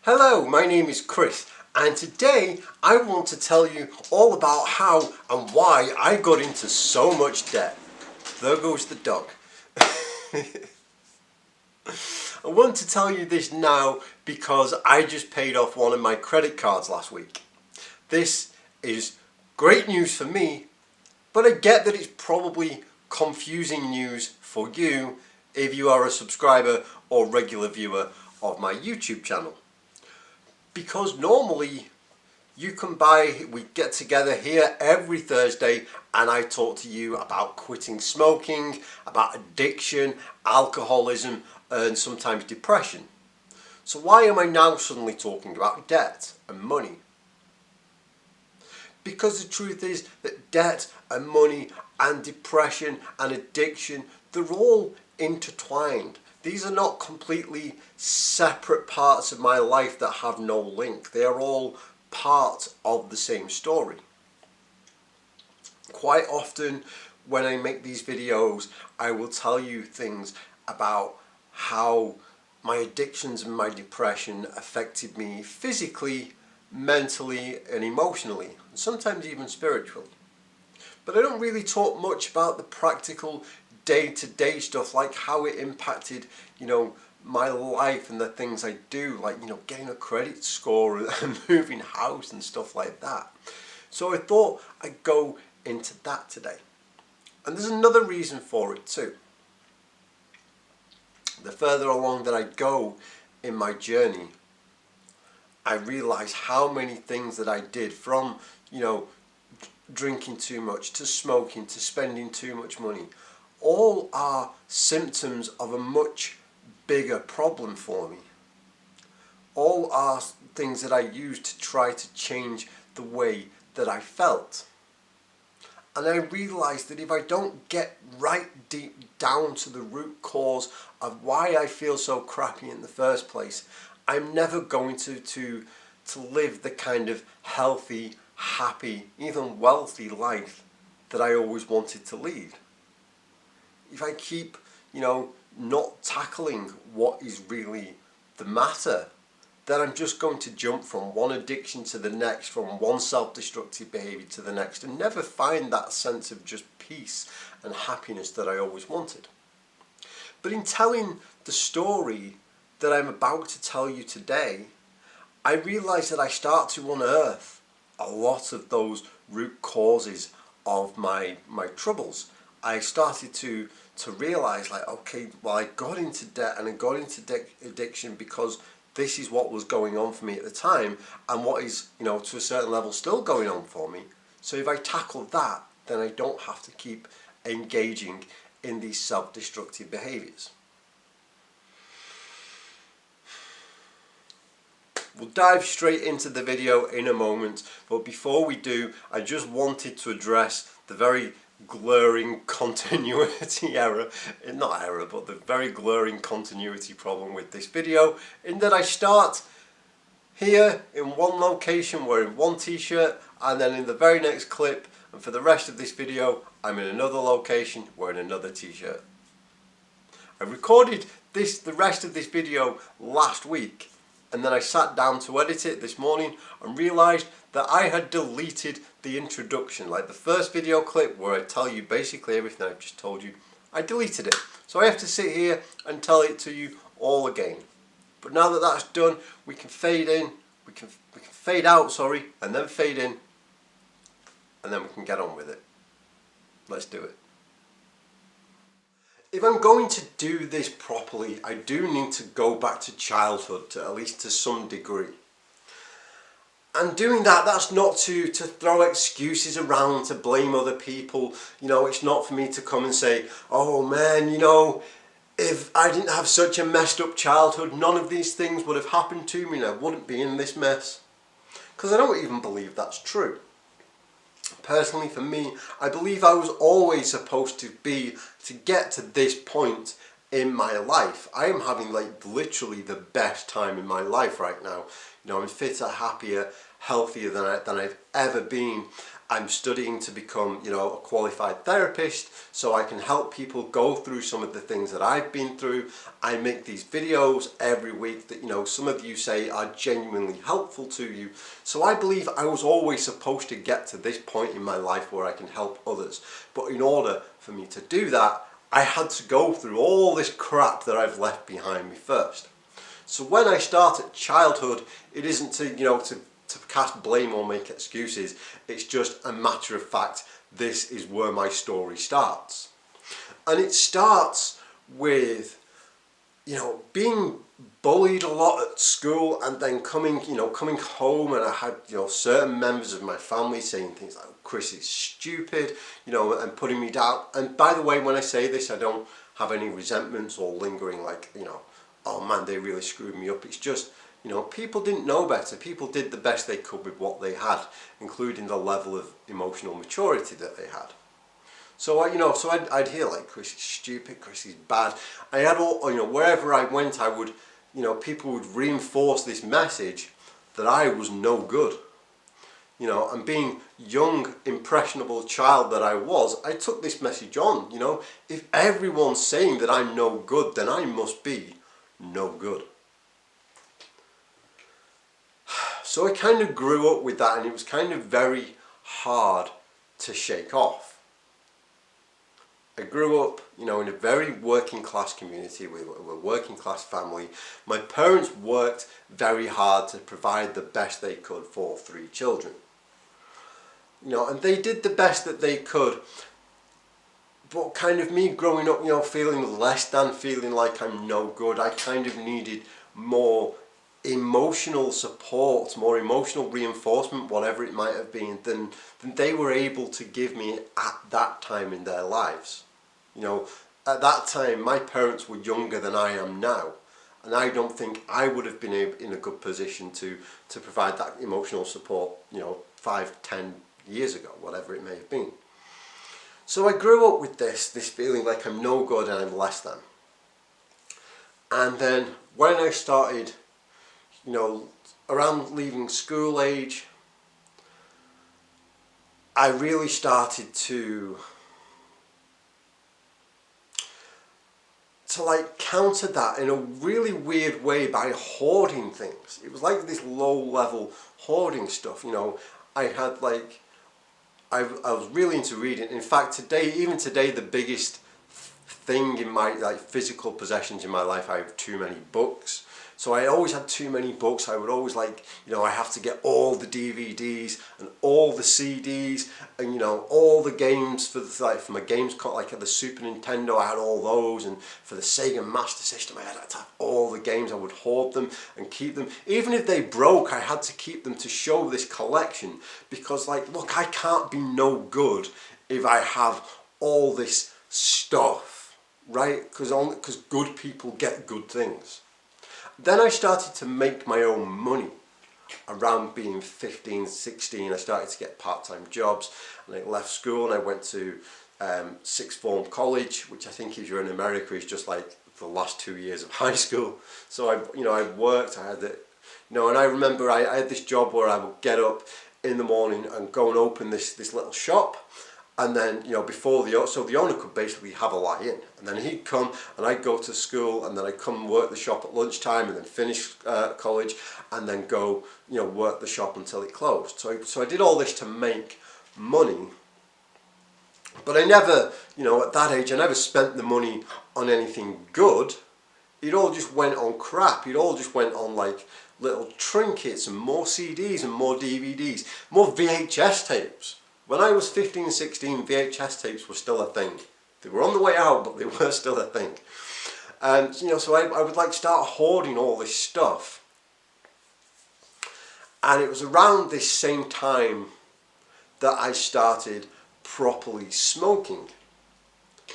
Hello, my name is Chris, and today I want to tell you all about how and why I got into so much debt. There goes the dog. I want to tell you this now because I just paid off one of my credit cards last week. This is great news for me, but I get that it's probably confusing news for you if you are a subscriber or regular viewer of my YouTube channel. Because normally we get together here every Thursday and I talk to you about quitting smoking, about addiction, alcoholism and sometimes depression. So why am I now suddenly talking about debt and money? Because the truth is that debt and money and depression and addiction, they're all intertwined. These are not completely separate parts of my life that have no link. They are all part of the same story. Quite often when I make these videos, I will tell you things about how my addictions and my depression affected me physically, mentally and emotionally, and sometimes even spiritually. But I don't really talk much about the practical day-to-day stuff, like how it impacted, my life and the things I do, like, getting a credit score and moving house and stuff like that. So I thought I'd go into that today. And there's another reason for it too. The further along that I go in my journey, I realize how many things that I did, from, drinking too much, to smoking, to spending too much money, all are symptoms of a much bigger problem for me. All are things that I used to try to change the way that I felt. And I realized that if I don't get right deep down to the root cause of why I feel so crappy in the first place, I'm never going to live the kind of healthy, happy, even wealthy life that I always wanted to lead. If I keep, not tackling what is really the matter, then I'm just going to jump from one addiction to the next, from one self-destructive behaviour to the next, and never find that sense of just peace and happiness that I always wanted. But in telling the story that I'm about to tell you today, I realise that I start to unearth a lot of those root causes of my troubles. I started to realise, okay, well, I got into debt and I got into addiction because this is what was going on for me at the time, and what is, to a certain level still going on for me. So if I tackle that, then I don't have to keep engaging in these self-destructive behaviours. We'll dive straight into the video in a moment, but before we do, I just wanted to address the very glaring continuity error, but the very glaring continuity problem with this video, in that I start here in one location wearing one t-shirt, and then in the very next clip and for the rest of this video I'm in another location wearing another t-shirt. I recorded the rest of this video last week, and then I sat down to edit it this morning and realised that I had deleted the introduction, like the first video clip where I tell you basically everything I've just told you. I deleted it. So I have to sit here and tell it to you all again. But now that that's done, we can fade in, we can fade out, and then fade in, and then we can get on with it. Let's do it. If I'm going to do this properly, I do need to go back to childhood, at least to some degree. And doing that, that's not to throw excuses around, to blame other people. It's not for me to come and say, oh man, if I didn't have such a messed up childhood, none of these things would have happened to me and I wouldn't be in this mess. Because I don't even believe that's true. Personally, for me, I believe I was always supposed to get to this point in my life. I am having literally the best time in my life right now. I'm fitter, happier, healthier than I've ever been. I'm studying to become, you know, a qualified therapist so I can help people go through some of the things that I've been through. I make these videos every week that, you know, some of you say are genuinely helpful to you. So I believe I was always supposed to get to this point in my life where I can help others. But in order for me to do that, I had to go through all this crap that I've left behind me first. So when I start at childhood, it isn't to, you know, to cast blame or make excuses. It's just a matter of fact, this is where my story starts. And it starts with, you know, being bullied a lot at school, and then coming home, and I had, you know, certain members of my family saying things like, Chris is stupid, you know, and putting me down. And by the way, when I say this, I don't have any resentments or lingering, like, you know, oh man, they really screwed me up. It's just, you know, people didn't know better. People did the best they could with what they had, including the level of emotional maturity that they had. So I'd hear like, Chris is stupid, Chris is bad. I had all, you know, wherever I went, I would, you know, people would reinforce this message that I was no good. You know, and being young, impressionable child that I was, I took this message on. You know, if everyone's saying that I'm no good, then I must be no good. So I kind of grew up with that, and it was kind of very hard to shake off. I grew up, you know, in a very working class community. We were a working class family. My parents worked very hard to provide the best they could for 3 children. You know, and they did the best that they could. But kind of me growing up, you know, feeling less than, feeling like I'm no good, I kind of needed more emotional support, more emotional reinforcement, whatever it might have been, than they were able to give me at that time in their lives. You know, at that time, my parents were younger than I am now, and I don't think I would have been in a good position to provide that emotional support, you know, 5, 10 years ago, whatever it may have been. So I grew up with this feeling like I'm no good and I'm less than. And then when I started, you know, around leaving school age, I really started to like counter that in a really weird way by hoarding things. It was like this low level hoarding stuff. You know, I had like, I was really into reading. In fact, even today, the biggest thing in my like physical possessions in my life, I have too many books. So I always had too many books. I would always like, you know, I have to get all the DVDs and all the CDs and, you know, all the games for the, like, from a games like at the Super Nintendo, I had all those, and for the Sega Master System, I had to have all the games. I would hoard them and keep them. Even if they broke, I had to keep them to show this collection, because like, look, I can't be no good if I have all this stuff, right? Because good people get good things. Then I started to make my own money. Around being 15, 16, I started to get part-time jobs, and I left school and I went to sixth form college, which I think if you're in America is just like the last 2 years of high school. So I worked, I had it, you know, and I remember I had this job where I would get up in the morning and go and open this little shop. And then, you know, so the owner could basically have a lie in, and then he'd come and I'd go to school, and then I'd come and work the shop at lunchtime, and then finish college, and then go, you know, work the shop until it closed. So I did all this to make money, but I never, you know, at that age, I never spent the money on anything good. It all just went on crap. It all just went on like little trinkets and more CDs and more DVDs, more VHS tapes. When I was 15, 16, VHS tapes were still a thing. They were on the way out, but they were still a thing. And, you know, so I would like start hoarding all this stuff. And it was around this same time that I started properly smoking.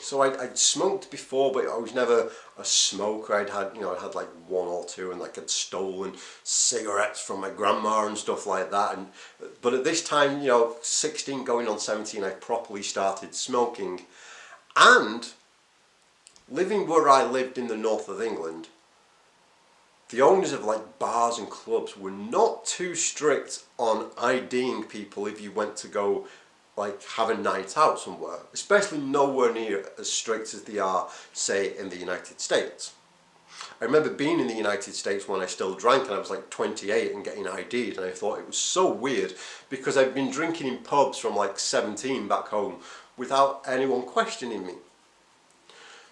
So I'd smoked before, but I was never a smoker. I'd had like 1 or 2, and like I'd stolen cigarettes from my grandma and stuff like that. But at this time, you know, 16 going on 17, I properly started smoking. And living where I lived in the north of England, the owners of like bars and clubs were not too strict on IDing people if you went to go like have a night out somewhere, especially nowhere near as strict as they are, say, in the United States. I remember being in the United States when I still drank, and I was like 28 and getting ID'd, and I thought it was so weird because I'd been drinking in pubs from like 17 back home without anyone questioning me.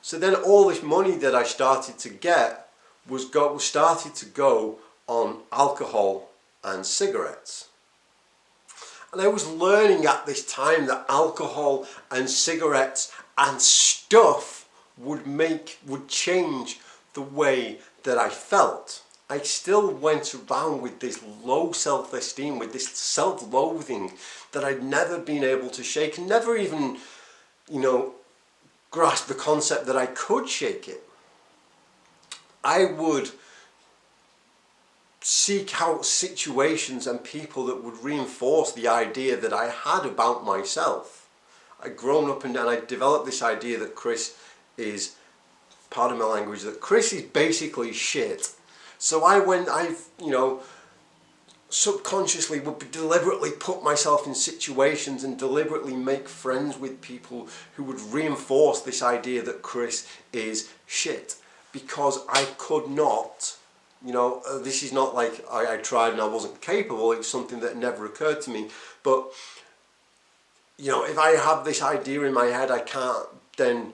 So then all this money that I started to get started to go on alcohol and cigarettes. And I was learning at this time that alcohol and cigarettes and stuff would change the way that I felt. I still went around with this low self-esteem, with this self-loathing that I'd never been able to shake, and never even, grasp the concept that I could shake it. I would seek out situations and people that would reinforce the idea that I had about myself. I'd grown up and I developed this idea that Chris is, pardon my language, that Chris is basically shit. So subconsciously would deliberately put myself in situations and deliberately make friends with people who would reinforce this idea that Chris is shit. Because I could not, this is not like I tried and I wasn't capable, it's something that never occurred to me. But, if I have this idea in my head, I can't then,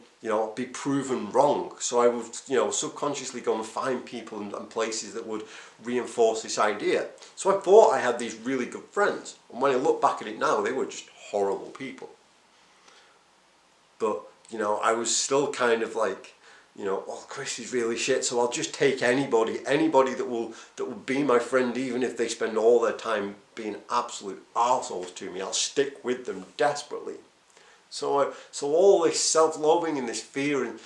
be proven wrong. So I would, subconsciously go and find people and places that would reinforce this idea. So I thought I had these really good friends. And when I look back at it now, they were just horrible people. But, I was still kind of like, well, Chris is really shit, so I'll just take anybody that will be my friend, even if they spend all their time being absolute arseholes to me. I'll stick with them desperately. So all this self-loathing and this fear and,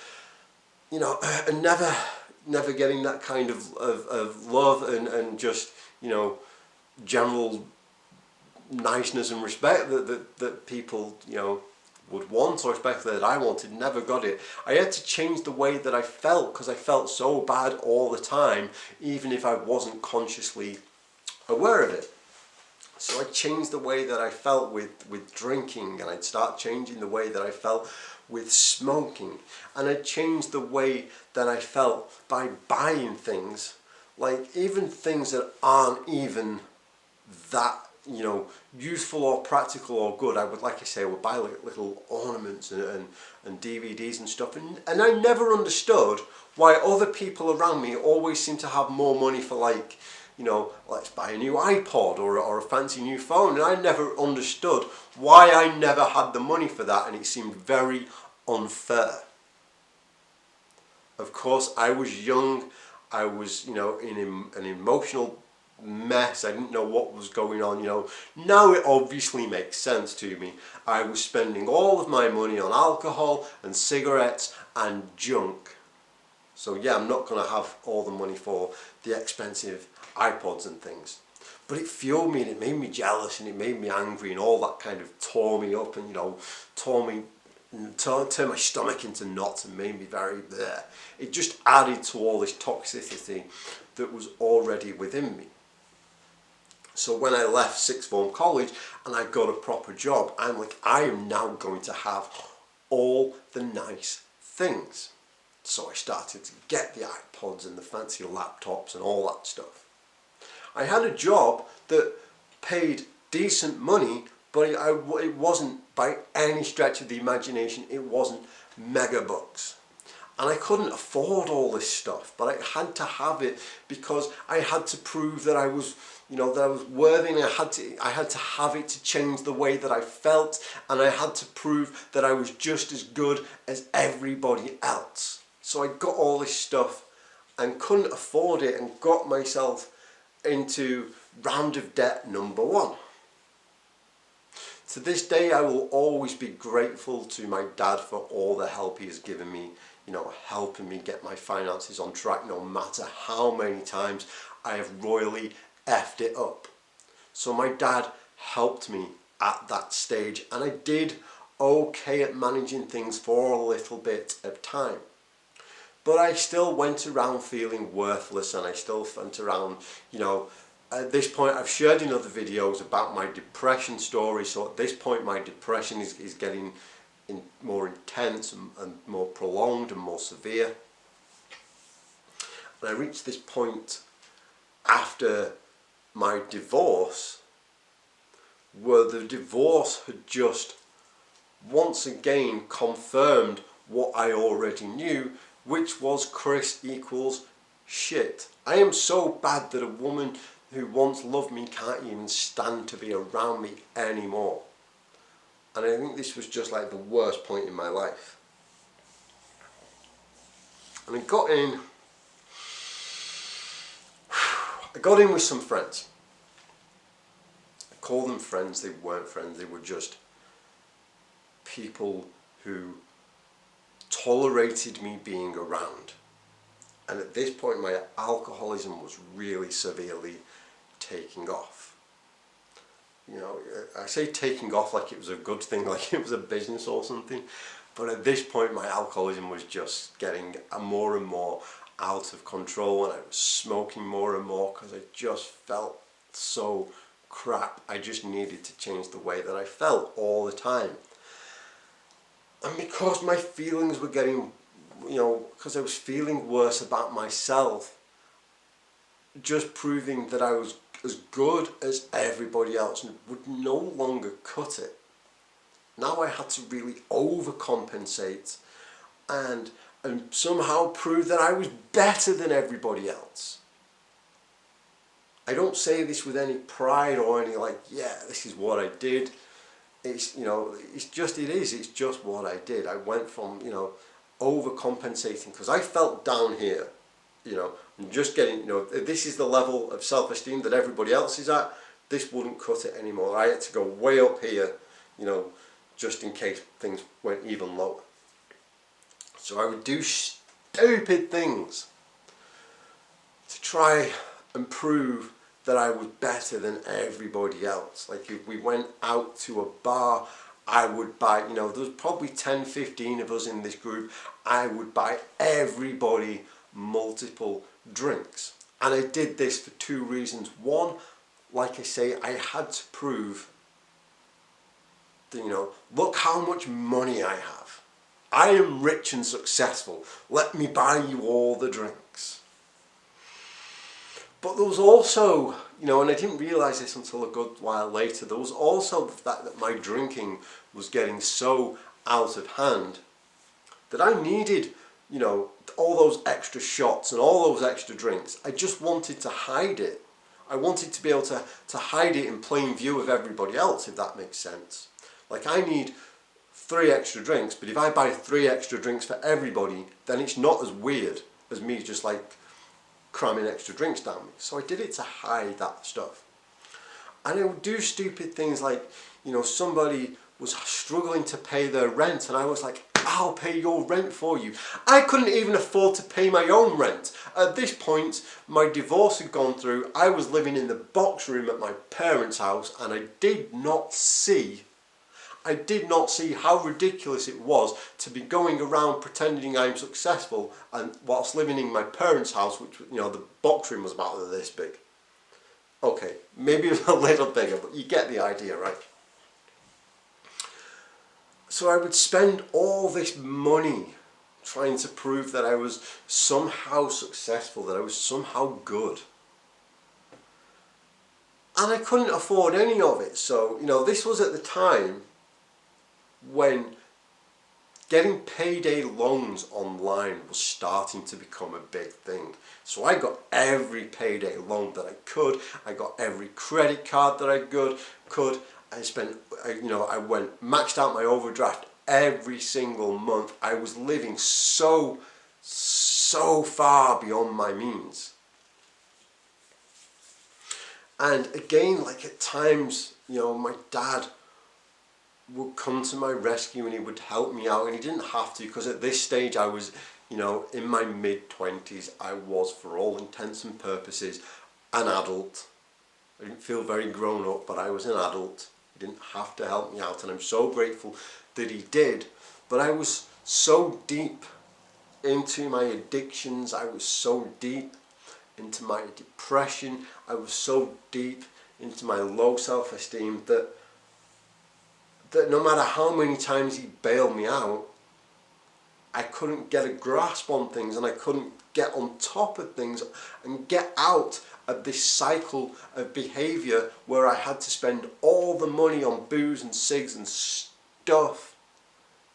and never getting that kind of love and just, general niceness and respect that people, would want, or especially that I wanted, never got it. I had to change the way that I felt because I felt so bad all the time, even if I wasn't consciously aware of it. So I changed the way that I felt with drinking, and I'd start changing the way that I felt with smoking, and I changed the way that I felt by buying things, like even things that aren't even that useful or practical or good. I would, like I say, I would buy like little ornaments and DVDs and stuff, and I never understood why other people around me always seem to have more money for, like, let's buy a new iPod or a fancy new phone, and I never understood why I never had the money for that, and it seemed very unfair. Of course, I was young, I was, in an emotional mess. I didn't know what was going on. Now it obviously makes sense to me. I was spending all of my money on alcohol and cigarettes and junk. So yeah, I'm not going to have all the money for the expensive iPods and things. But it fueled me, and it made me jealous, and it made me angry, and all that kind of tore me up, and turned my stomach into knots and made me very bleh. It just added to all this toxicity that was already within me. So when I left sixth form college and I got a proper job, I'm like, I am now going to have all the nice things. So I started to get the iPods and the fancy laptops and all that stuff. I had a job that paid decent money, but it wasn't, by any stretch of the imagination, it wasn't mega bucks. And I couldn't afford all this stuff, but I had to have it because I had to prove that I was, that I was worthy, and I had to have it to change the way that I felt, and I had to prove that I was just as good as everybody else. So I got all this stuff and couldn't afford it, and got myself into round of debt number 1. To this day, I will always be grateful to my dad for all the help he has given me, helping me get my finances on track, no matter how many times I have royally effed it up. So my dad helped me at that stage, and I did okay at managing things for a little bit of time. but I still went around feeling worthless, and I still went around, you know, at this point I've shared in other videos about my depression story, so at this point my depression is getting more intense and more prolonged and more severe. And I reached this point after my divorce, where the divorce had just once again confirmed what I already knew, which was Chris equals shit. I am so bad that a woman who once loved me can't even stand to be around me anymore. And I think this was just like the worst point in my life. And I got in with some friends. I call them friends, they weren't friends, they were just people who tolerated me being around. And at this point my alcoholism was really severely taking off. You know, I say taking off like it was a good thing, like it was a business or something, but at this point my alcoholism was just getting more and more out of control, and I was smoking more and more because I just felt so crap. I just needed to change the way that I felt all the time. And because my feelings were getting, you know, because I was feeling worse about myself, just proving that I was as good as everybody else would no longer cut it. Now I had to really overcompensate and somehow prove that I was better than everybody else. I don't say this with any pride or any like, yeah, this is what I did. It's, you know, it's just what I did. I went from, you know, overcompensating because I felt down here, you know, and just getting, you know, this is the level of self-esteem that everybody else is at. This wouldn't cut it anymore. I had to go way up here, you know, just in case things went even lower. So I would do stupid things to try and prove that I was better than everybody else. Like if we went out to a bar, I would buy, you know, there was probably 10, 15 of us in this group, I would buy everybody multiple drinks. And I did this for two reasons. One, like I say, I had to prove that, you know, look how much money I have. I am rich and successful. Let me buy you all the drinks. But there was also, you know, and I didn't realise this until a good while later, there was also the fact that my drinking was getting so out of hand that I needed, you know, all those extra shots and all those extra drinks. I just wanted to hide it. I wanted to be able to hide it in plain view of everybody else, if that makes sense. Like I need 3 extra drinks, but if I buy 3 extra drinks for everybody, then it's not as weird as me just like cramming extra drinks down me. So I did it to hide that stuff. And I would do stupid things like, you know, somebody was struggling to pay their rent and I was like, I'll pay your rent for you. I couldn't even afford to pay my own rent. At this point, my divorce had gone through. I was living in the box room at my parents' house and I did not see how ridiculous it was to be going around pretending I'm successful and whilst living in my parents' house, which, you know, the box room was about this big. Okay, maybe a little bigger, but you get the idea, right? So I would spend all this money trying to prove that I was somehow successful, that I was somehow good. And I couldn't afford any of it. So, you know, this was at the time when getting payday loans online was starting to become a big thing. So I got every payday loan that I could. I got every credit card that I could. I spent, you know, I went maxed out my overdraft every single month. I was living so far beyond my means. And again, like at times, you know, my dad would come to my rescue and he would help me out, and he didn't have to, because at this stage I was, you know, in my mid-20s. I was, for all intents and purposes, an adult. I didn't feel very grown up, but I was an adult. He didn't have to help me out, and I'm so grateful that he did. But I was so deep into my addictions. I was so deep into my depression. I was so deep into my low self-esteem that no matter how many times he bailed me out, I couldn't get a grasp on things, and I couldn't get on top of things and get out of this cycle of behaviour where I had to spend all the money on booze and cigs and stuff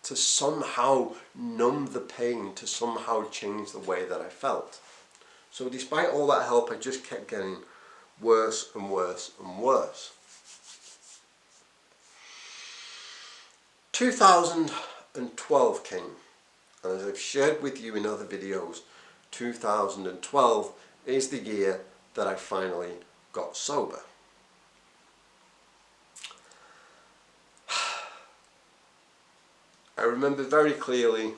to somehow numb the pain, to somehow change the way that I felt. So despite all that help, I just kept getting worse and worse and worse. 2012 came, and as I've shared with you in other videos, 2012 is the year that I finally got sober. I remember very clearly,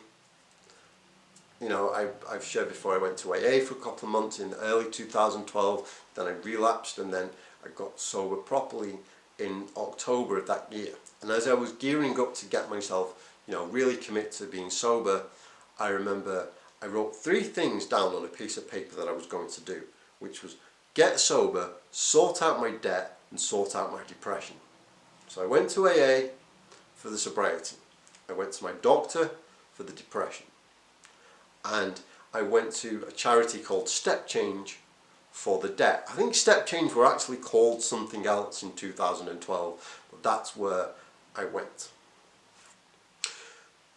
you know, I've shared before, I went to AA for a couple of months in early 2012, then I relapsed, and then I got sober properly in October of that year. And as I was gearing up to get myself, you know, really commit to being sober, I remember I wrote 3 things down on a piece of paper that I was going to do, which was get sober, sort out my debt, and sort out my depression. So I went to AA for the sobriety. I went to my doctor for the depression. And I went to a charity called Step Change for the debt. I think Step Change were actually called something else in 2012, but that's where I went.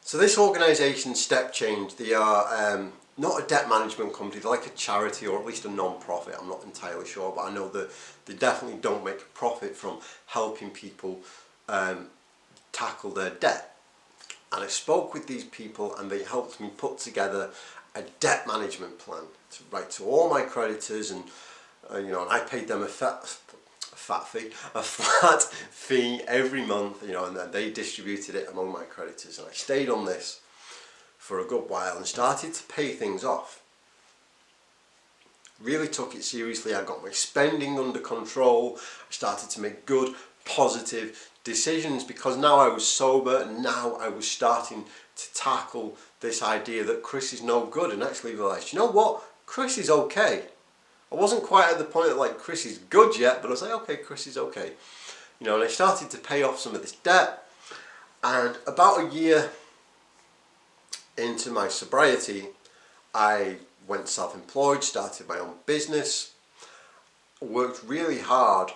So this organisation, Step Change, they are not a debt management company, they're like a charity or at least a non-profit, I'm not entirely sure, but I know that they definitely don't make a profit from helping people tackle their debt. And I spoke with these people and they helped me put together a debt management plan to write to all my creditors, and you know, and I paid them a flat fee every month, you know, and then they distributed it among my creditors. And I stayed on this for a good while and started to pay things off. Really took it seriously. I got my spending under control. I started to make good, positive decisions because now I was sober, and now I was starting to tackle this idea that Chris is no good, and actually realised, you know what, Chris is okay. I wasn't quite at the point that like Chris is good yet, but I was like, okay, Chris is okay. You know, and I started to pay off some of this debt, and about a year into my sobriety, I went self-employed, started my own business, worked really hard,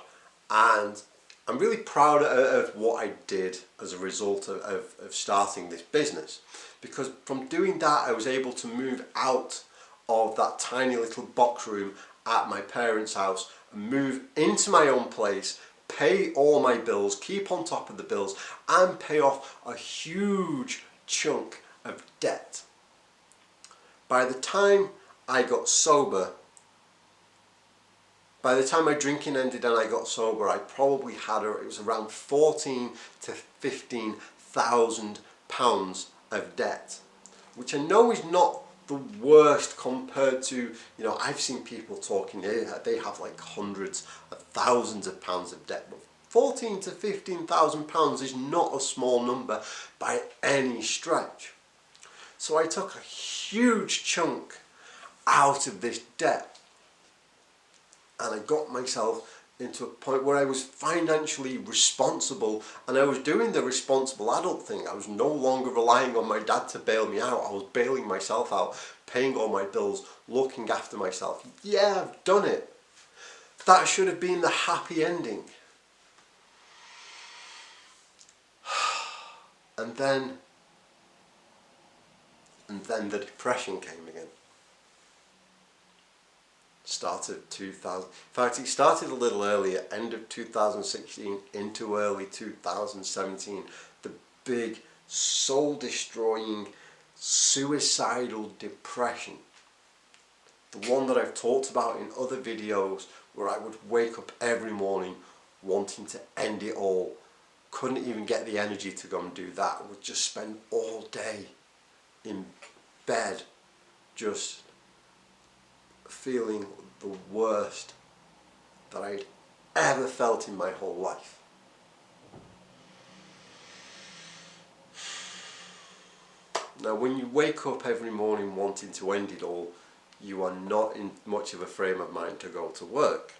and I'm really proud of what I did as a result of starting this business, because from doing that I was able to move out of that tiny little box room at my parents' house and move into my own place, pay all my bills, keep on top of the bills, and pay off a huge chunk of debt. By the time I got sober, by the time my drinking ended and I got sober, I probably had it was around 14 to 15,000 pounds of debt, which I know is not the worst compared to, you know, I've seen people talking, they have like hundreds of thousands of pounds of debt, but 14 to 15,000 pounds is not a small number by any stretch. So I took a huge chunk out of this debt, and I got myself into a point where I was financially responsible, and I was doing the responsible adult thing. I was no longer relying on my dad to bail me out. I was bailing myself out, paying all my bills, looking after myself. Yeah, I've done it. That should have been the happy ending. And then the depression came again. Started 2000. In fact, it started a little earlier, end of 2016 into early 2017. The big, soul-destroying, suicidal depression. The one that I've talked about in other videos, where I would wake up every morning wanting to end it all. Couldn't even get the energy to go and do that. Would just spend all day in bed, just feeling the worst that I'd ever felt in my whole life. Now when you wake up every morning wanting to end it all, you are not in much of a frame of mind to go to work.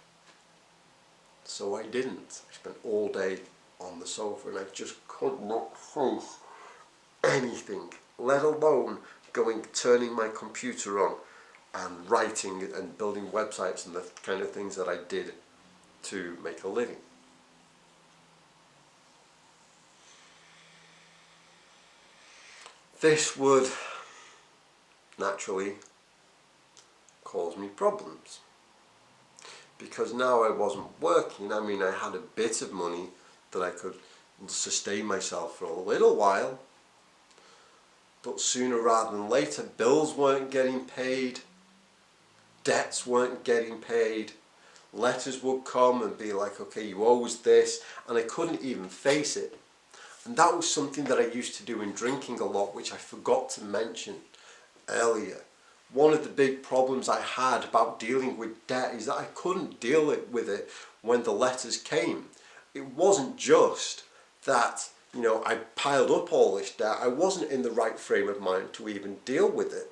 So I didn't. I spent all day on the sofa and I just could not face anything, let alone turning my computer on and writing and building websites and the kind of things that I did to make a living. This would naturally cause me problems, because now I wasn't working. I mean, I had a bit of money that I could sustain myself for a little while, but sooner rather than later, bills weren't getting paid, debts weren't getting paid, letters would come and be like, okay, you owe us this, and I couldn't even face it. And that was something that I used to do in drinking a lot, which I forgot to mention earlier. One of the big problems I had about dealing with debt is that I couldn't deal with it when the letters came. It wasn't just that, I piled up all this debt. I wasn't in the right frame of mind to even deal with it.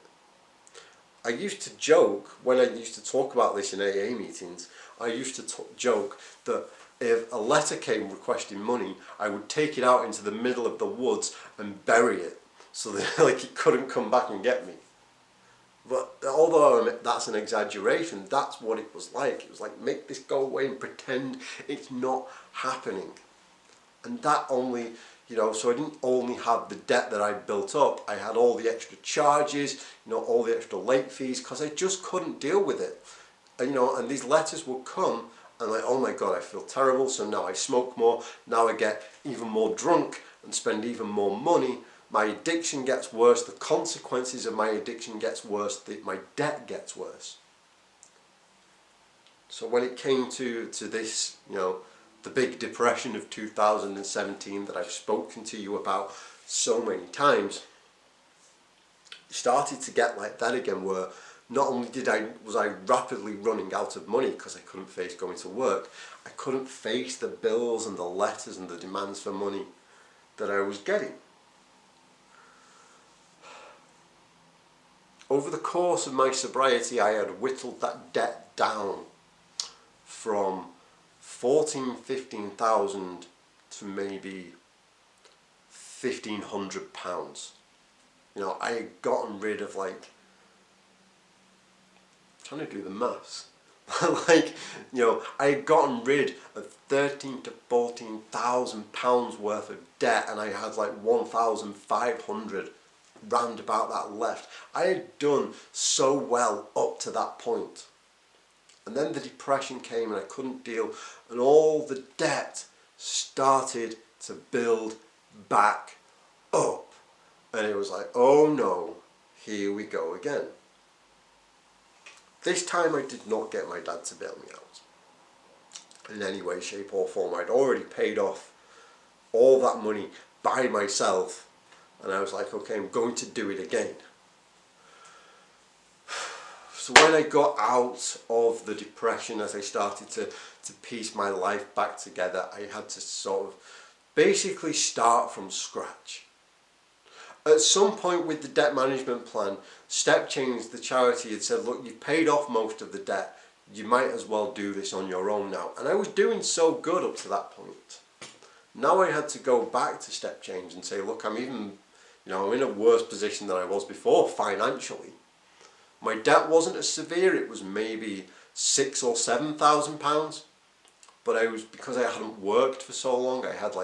I used to joke, when I used to talk about this in AA meetings, I used to joke that if a letter came requesting money, I would take it out into the middle of the woods and bury it so that it couldn't come back and get me. But although that's an exaggeration, that's what it was like. It was like, make this go away and pretend it's not happening. And that only, so I didn't only have the debt that I built up, I had all the extra charges, all the extra late fees, because I just couldn't deal with it. And these letters would come, and like, oh my God, I feel terrible, so now I smoke more, now I get even more drunk and spend even more money. My addiction gets worse, the consequences of my addiction gets worse, my debt gets worse. So when it came to this, the big depression of 2017 that I've spoken to you about so many times, it started to get like that again, where not only was I rapidly running out of money because I couldn't face going to work, I couldn't face the bills and the letters and the demands for money that I was getting. Over the course of my sobriety, I had whittled that debt down from 15,000 to maybe £1,500. I had gotten rid of trying to do the maths. I had gotten rid of 13 to 14,000 pounds worth of debt, and I had 1,500 round about that left. I had done so well up to that point. And then the depression came and I couldn't deal, and all the debt started to build back up. And it was like, oh no, here we go again. This time I did not get my dad to bail me out in any way, shape or form. I'd already paid off all that money by myself, and I was like, okay, I'm going to do it again. So when I got out of the depression, as I started to piece my life back together, I had to sort of basically start from scratch. At some point with the debt management plan, Step Change, the charity, had said, look, you've paid off most of the debt, you might as well do this on your own now. And I was doing so good up to that point. Now I had to go back to Step Change and say, look, I'm even, I'm in a worse position than I was before financially. My debt wasn't as severe, it was maybe £6,000 or £7,000, but because I hadn't worked for so long, I had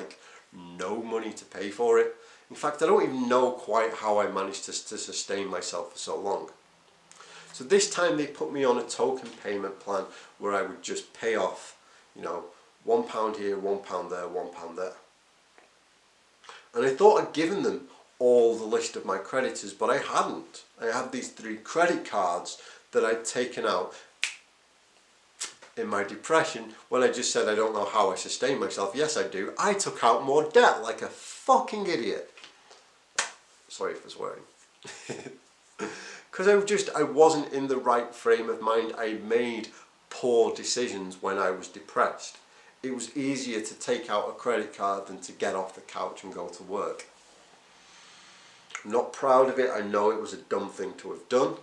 no money to pay for it. In fact, I don't even know quite how I managed to sustain myself for so long. So this time they put me on a token payment plan where I would just pay off, £1 here, £1 there, £1 there. And I thought I'd given them all the list of my creditors, but I hadn't. I had these 3 credit cards that I'd taken out in my depression when I just said I don't know how I sustain myself. Yes, I do. I took out more debt like a fucking idiot. Sorry for swearing. Because I wasn't in the right frame of mind. I made poor decisions when I was depressed. It was easier to take out a credit card than to get off the couch and go to work. I'm not proud of it. I know it was a dumb thing to have done,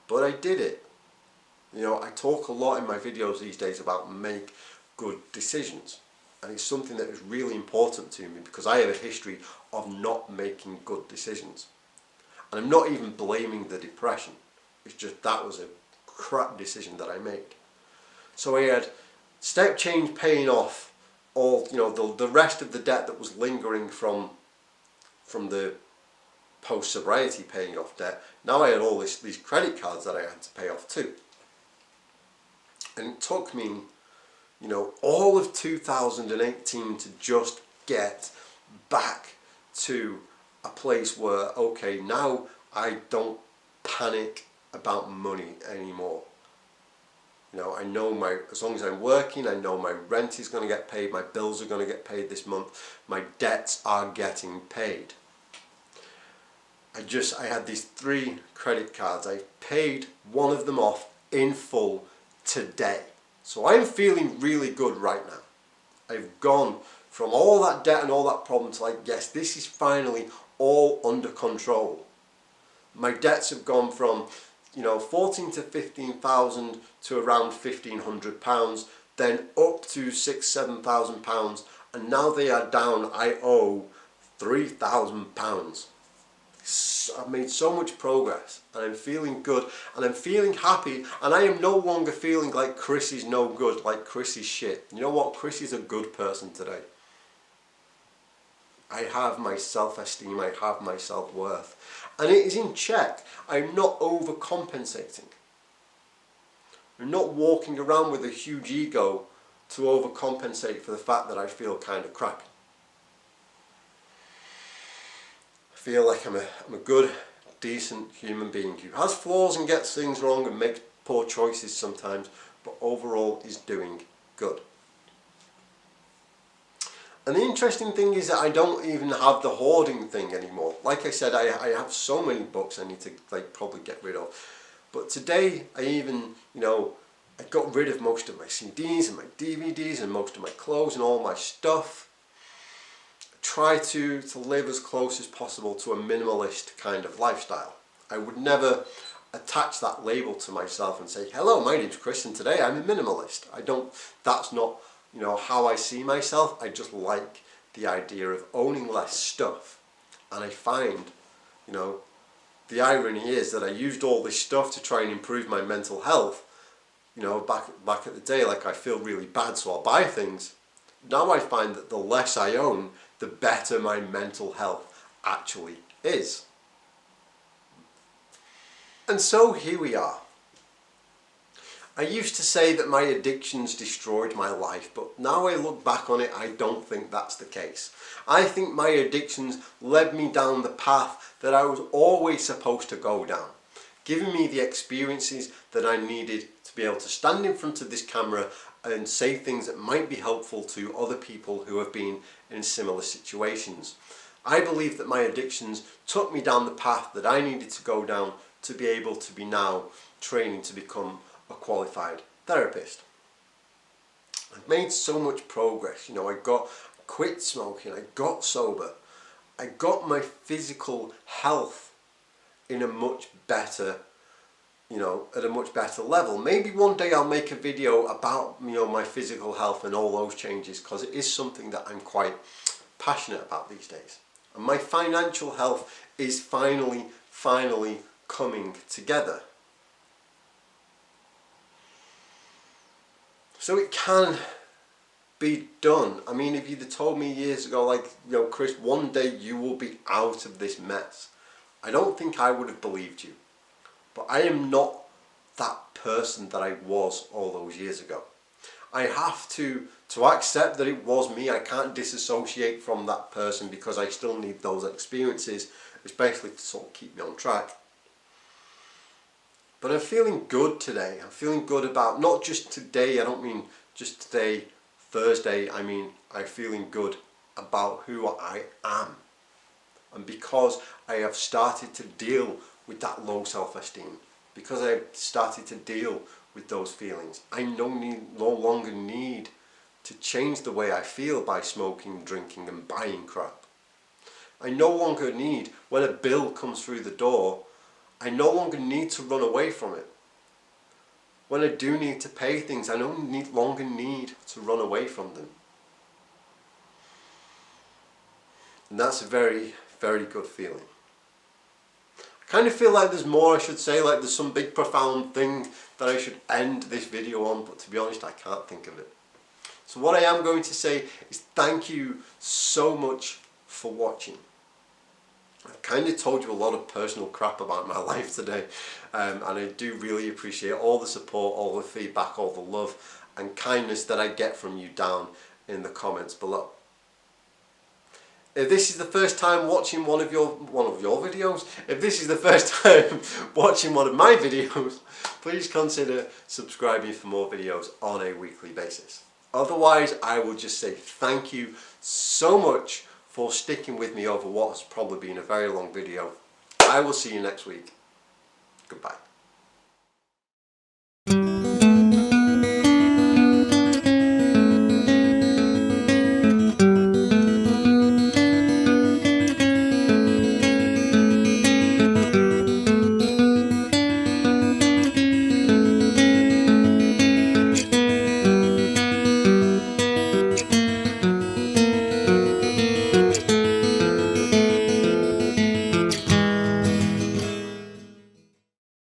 but I did it. You know, I talk a lot in my videos these days about make good decisions. And it's something that is really important to me because I have a history of not making good decisions. And I'm not even blaming the depression. It's just that was a crap decision that I made. So I had step change paying off all, you know, the rest of the debt that was lingering from the post-sobriety paying off debt. Now I had all these credit cards that I had to pay off too. And it took me, you know, all of 2018 to just get back to a place where, okay, now I don't panic about money anymore. You know, I know as long as I'm working, I know my rent is going to get paid, my bills are going to get paid this month, my debts are getting paid. I had these 3 credit cards. I paid one of them off in full today. So I'm feeling really good right now. I've gone from all that debt and all that problem to like, yes, this is finally all under control. My debts have gone from, you know, 14 to 15,000 to around £1,500, then up to £6,000-7,000, and now they are down. I owe £3,000. I've made so much progress and I'm feeling good and I'm feeling happy, and I am no longer feeling like Chris is no good, like Chris is shit. You know what? Chris is a good person today. I have my self-esteem, I have my self-worth, and it is in check. I'm not overcompensating. I'm not walking around with a huge ego to overcompensate for the fact that I feel kind of crappy. I feel like I'm a good, decent human being who has flaws and gets things wrong and makes poor choices sometimes, but overall is doing good. And the interesting thing is that I don't even have the hoarding thing anymore. Like I said, I have so many books I need to probably get rid of. But today I even, you know, I got rid of most of my CDs and my DVDs and most of my clothes and all my stuff. Try to live as close as possible to a minimalist kind of lifestyle. I would never attach that label to myself and say, hello, my name's Chris and today I'm a minimalist. That's not, you know, how I see myself. I just like the idea of owning less stuff. And I find, you know, the irony is that I used all this stuff to try and improve my mental health. You know, back at the day, like I feel really bad, so I'll buy things. Now I find that the less I own, the better my mental health actually is. And so here we are. I used to say that my addictions destroyed my life, but now I look back on it, I don't think that's the case. I think my addictions led me down the path that I was always supposed to go down, giving me the experiences that I needed to be able to stand in front of this camera and say things that might be helpful to other people who have been in similar situations. I believe that my addictions took me down the path that I needed to go down to be able to be now training to become a qualified therapist. I've made so much progress. You know, I quit smoking, I got sober, I got my physical health in a much better, you know, at a much better level. Maybe one day I'll make a video about, you know, my physical health and all those changes, because it is something that I'm quite passionate about these days. And my financial health is finally coming together. So it can be done. I mean, if you'd have told me years ago, like, you know, Chris, one day you will be out of this mess, I don't think I would have believed you. But I am not that person that I was all those years ago. I have to accept that it was me. I can't disassociate from that person because I still need those experiences, especially to sort of keep me on track. But I'm feeling good today. I'm feeling good about, not just today, I don't mean just today, Thursday, I mean I'm feeling good about who I am. And because I have started to deal with that low self-esteem, because I've started to deal with those feelings, I no longer need to change the way I feel by smoking, drinking and buying crap. I no longer need, when a bill comes through the door, I no longer need to run away from it. When I do need to pay things, I no longer need to run away from them. And that's a very, very good feeling. I kind of feel like there's more I should say, like there's some big profound thing that I should end this video on, but to be honest, I can't think of it. So what I am going to say is thank you so much for watching. I've kind of told you a lot of personal crap about my life today, and I do really appreciate all the support, all the feedback, all the love and kindness that I get from you down in the comments below. If this is the first time watching one of your videos, if this is the first time watching one of my videos, please consider subscribing for more videos on a weekly basis. Otherwise, I will just say thank you so much for sticking with me over what has probably been a very long video. I will see you next week. Goodbye.